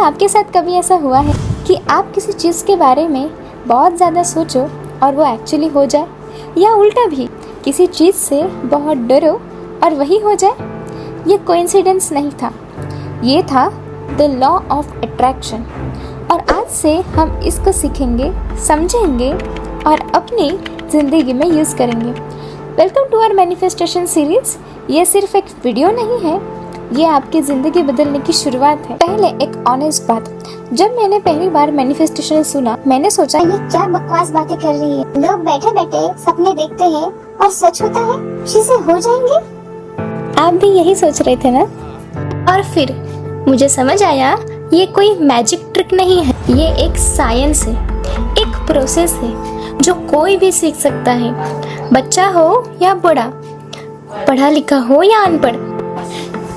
आपके साथ कभी ऐसा हुआ है कि आप किसी चीज़ के बारे में बहुत ज़्यादा सोचो और वो एक्चुअली हो जाए, या उल्टा भी किसी चीज़ से बहुत डरो और वही हो जाए? ये कोइंसिडेंस नहीं था, ये था द लॉ ऑफ अट्रैक्शन। और आज से हम इसको सीखेंगे, समझेंगे और अपनी ज़िंदगी में यूज़ करेंगे। Welcome to our manifestation series. ये सिर्फ एक वीडियो नहीं है, ये आपकी ज़िंदगी बदलने की शुरुआत है। पहले एक ऑनेस्ट बात, जब मैंने पहली बार मैनिफेस्टेशन सुना, मैंने सोचा ये क्या बकवास बातें कर रही है। लोग बैठे बैठे सपने देखते हैं और सच होता है, चीजें हो जाएंगी। आप भी यही सोच रहे थे ना? और फिर मुझे समझ आया, ये कोई मैजिक ट्रिक नहीं है, ये एक साइंस है, एक प्रोसेस है जो कोई भी सीख सकता है, बच्चा हो या बड़ा, पढ़ा लिखा हो या अनपढ़।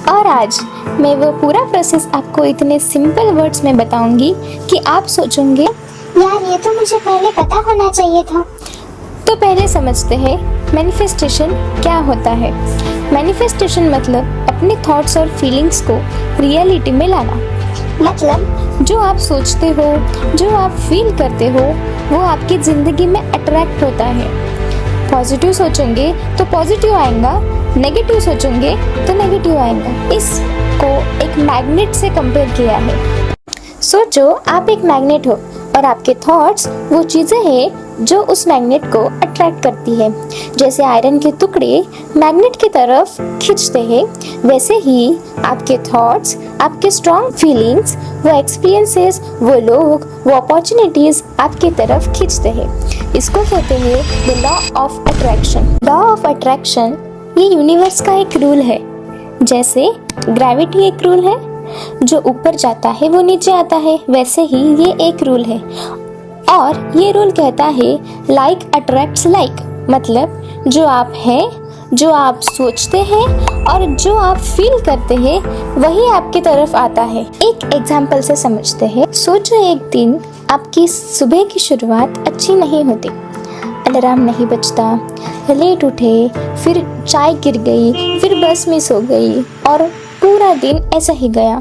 और आज मैं वो पूरा प्रोसेस आपको इतने सिंपल वर्ड्स में बताऊंगी कि आप सोचेंगे, यार ये तो मुझे पहले पता होना चाहिए था। तो पहले समझते हैं मैनिफेस्टेशन क्या होता है। मैनिफेस्टेशन मतलब अपने थॉट्स और फीलिंग्स को रियलिटी में लाना। मतलब जो आप सोचते हो, जो आप फील करते हो, वो आपकी ज़िंदगी में अट्रैक्ट होता है। पॉजिटिव सोचेंगे तो पॉजिटिव आएगा, नेगेटिव सोचेंगे तो नेगेटिव आएगा। इसको एक मैग्नेट से कंपेयर किया है। सोचो आप एक मैग्नेट हो और आपके थॉट्स वो चीज़ें हैं जो उस मैग्नेट को अट्रैक्ट करती है। जैसे आयरन के टुकड़े मैग्नेट की तरफ खींचते हैं, वैसे ही आपके थॉट्स, आपके स्ट्रॉन्ग फीलिंग्स, वो एक्सपीरियंसेस, वो लोग, वो अपॉर्चुनिटीज़ आपकी तरफ खींचते हैं। इसको कहते हैं the law of attraction. Law of attraction ये यूनिवर्स का एक रूल है। जैसे ग्रेविटी एक रूल है, जो ऊपर जाता है वो नीचे आता है, वैसे ही ये एक रूल है। और ये रूल कहता है लाइक अट्रैक्ट्स लाइक, मतलब जो आप हैं, जो आप सोचते हैं और जो आप फील करते हैं, वही आपकी तरफ आता है। एक एग्जाम्पल से समझते हैं। सोचो एक दिन आपकी सुबह की शुरुआत अच्छी नहीं होती, अलार्म नहीं बजता, लेट उठे, फिर चाय गिर गई, फिर बस मिस हो गई और पूरा दिन ऐसा ही गया।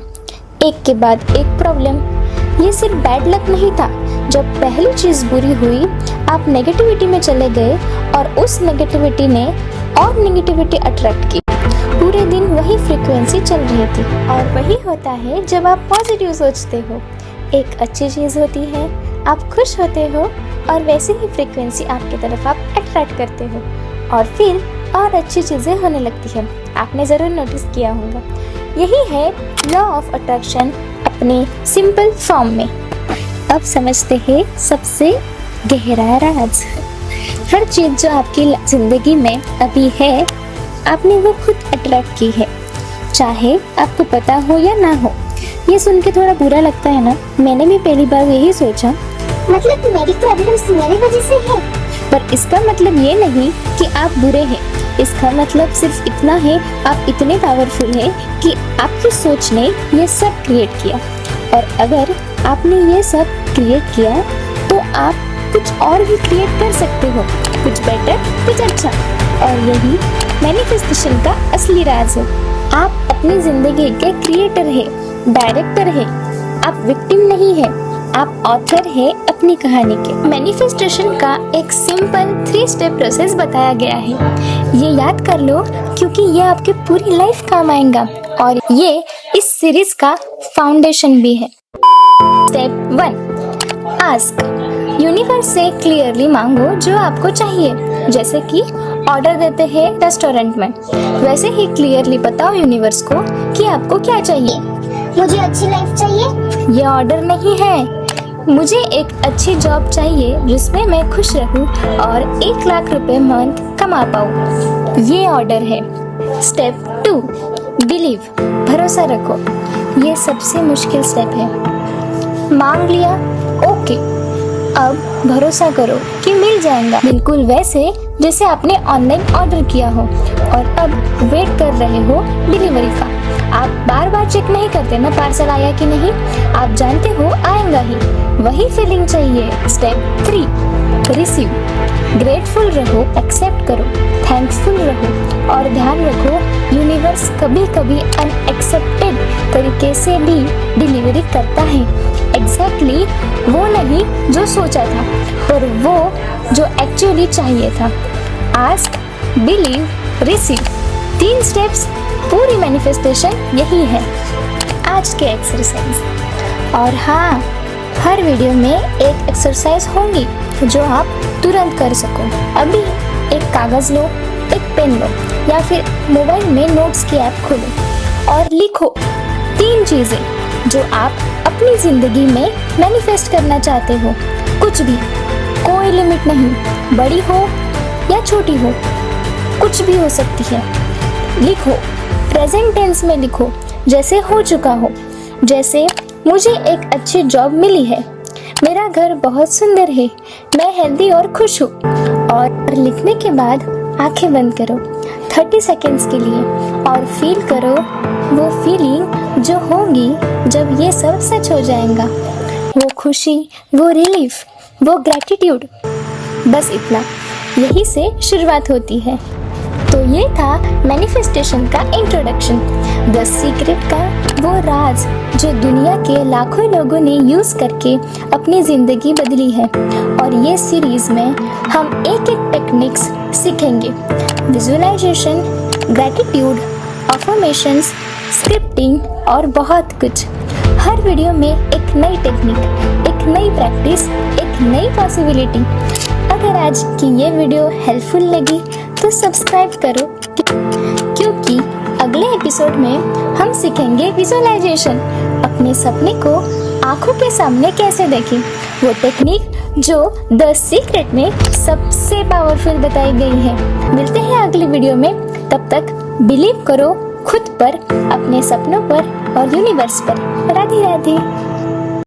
एक के बाद एक प्रॉब्लम। ये सिर्फ बैड लक नहीं था। जब पहली चीज़ बुरी हुई, आप नेगेटिविटी में चले गए और उस नेगेटिविटी ने और नेगेटिविटी अट्रैक्ट की। पूरे दिन वही फ्रीक्वेंसी चल रही थी। और वही होता है जब आप पॉजिटिव सोचते हो, एक अच्छी चीज़ होती है, आप खुश होते हो और वैसे ही फ्रीक्वेंसी आपकी तरफ आप अट्रैक्ट करते हो और फिर और अच्छी चीज़ें होने लगती हैं। आपने ज़रूर नोटिस किया होगा। यही है लॉ ऑफ अट्रैक्शन अपने सिंपल फॉर्म में। अब समझते हैं सबसे गहरा राज। हर चीज़ जो आपकी ज़िंदगी में अभी है, आपने वो खुद अट्रैक्ट की है, चाहे आपको पता हो या ना हो। ये सुन के थोड़ा बुरा लगता है ना? मैंने भी पहली बार यही सोचा। मतलब मेरी प्रॉब्लम्स मेरी वजह से है। पर इसका मतलब ये नहीं कि आप बुरे हैं। इसका मतलब सिर्फ इतना है, आप इतने पावरफुल हैं कि आपकी सोच ने ये सब क्रिएट किया। और अगर आपने ये सब क्रिएट किया तो आप कुछ और भी क्रिएट कर सकते हो, कुछ बेटर, कुछ अच्छा। और यही मैनिफेस्टेशन का असली राज है। आप अपनी जिंदगी के क्रिएटर हैं, डायरेक्टर हैं। आप विक्टिम नहीं हैं, आप ऑथर हैं अपनी कहानी के। मैनिफेस्टेशन का एक सिंपल 3 स्टेप प्रोसेस बताया गया है। ये याद कर लो क्योंकि ये आपके पूरी लाइफ काम आएगा और ये इस सीरीज का फाउंडेशन भी है। Step 1, ask. यूनिवर्स से क्लियरली मांगो जो आपको चाहिए। जैसे कि ऑर्डर देते हैं रेस्टोरेंट में, वैसे ही क्लियरली बताओ यूनिवर्स को कि आपको क्या चाहिए। मुझे अच्छी लाइफ चाहिए। ये ऑर्डर नहीं है। मुझे एक अच्छी जॉब चाहिए जिसमें मैं खुश रहूं और 1 लाख रुपए मंथ कमा पाऊं। ये ऑर्डर है। स्टेप 2, बिलीव, भरोसा रखो। ये सबसे मुश्किल स्टेप है। मांग लिया, ओके, अब भरोसा करो कि मिल जाएगा, बिल्कुल वैसे जैसे आपने ऑनलाइन ऑर्डर किया हो और अब वेट कर रहे हो डिलीवरी का। आप बार बार चेक नहीं करते ना पार्सल आया कि नहीं, आप जानते हो आएगा ही। वही फीलिंग चाहिए। स्टेप 3, रिसीव, ग्रेटफुल रहो, एक्सेप्ट करो, थैंकफुल रहो और ध्यान रखो यूनिवर्स कभी कभी अनएक्सपेक्टेड तरीके से भी डिलीवरी करता है। एग्जैक्टली वो नहीं जो सोचा था, पर वो जो एक्चुअली चाहिए था। आस्क, बिलीव, रिसीव, 3 स्टेप्स, पूरी मैनिफेस्टेशन यही है आज के एक्सरसाइज। और हाँ, हर वीडियो में एक एक्सरसाइज होंगी जो आप तुरंत कर सको। अभी एक कागज़ लो, एक पेन लो या फिर मोबाइल में नोट्स की ऐप खोलो और लिखो 3 चीज़ें जो आप अपनी ज़िंदगी में मैनिफेस्ट करना चाहते हो। कुछ भी, कोई लिमिट नहीं, बड़ी हो या छोटी हो, कुछ भी हो सकती है। लिखो, प्रेजेंट टेंस में लिखो, जैसे हो चुका हो। जैसे मुझे एक अच्छी जॉब मिली है, मेरा घर बहुत सुंदर है, मैं हेल्दी और खुश हूँ। और लिखने के बाद आंखें बंद करो 30 सेकेंड्स के लिए और फील करो वो फीलिंग जो होगी जब ये सब सच हो जाएगा। वो खुशी, वो रिलीफ, वो ग्रैटिट्यूड। बस इतना, यही से शुरुआत होती है। तो ये था मैनिफेस्टेशन का इंट्रोडक्शन, द सीक्रेट का वो राज जो दुनिया के लाखों लोगों ने यूज़ करके अपनी ज़िंदगी बदली है। और ये सीरीज़ में हम एक एक टेक्निक्स सीखेंगे, विजुअलाइजेशन, ग्रैटिट्यूड, अफर्मेशंस, स्क्रिप्टिंग और बहुत कुछ। हर वीडियो में एक नई टेक्निक, एक नई प्रैक्टिस, एक नई पॉसिबिलिटी। अगर आज की ये वीडियो हेल्पफुल लगी तो सब्सक्राइब करो, क्योंकि अगले एपिसोड में हम सीखेंगे विजुअलाइजेशन, अपने सपने को आंखों के सामने कैसे देखें। वो टेक्निक जो द सीक्रेट में सबसे पावरफुल बताई गई है। मिलते हैं अगली वीडियो में, तब तक बिलीव करो खुद पर, अपने सपनों पर और यूनिवर्स पर। राधे राधे।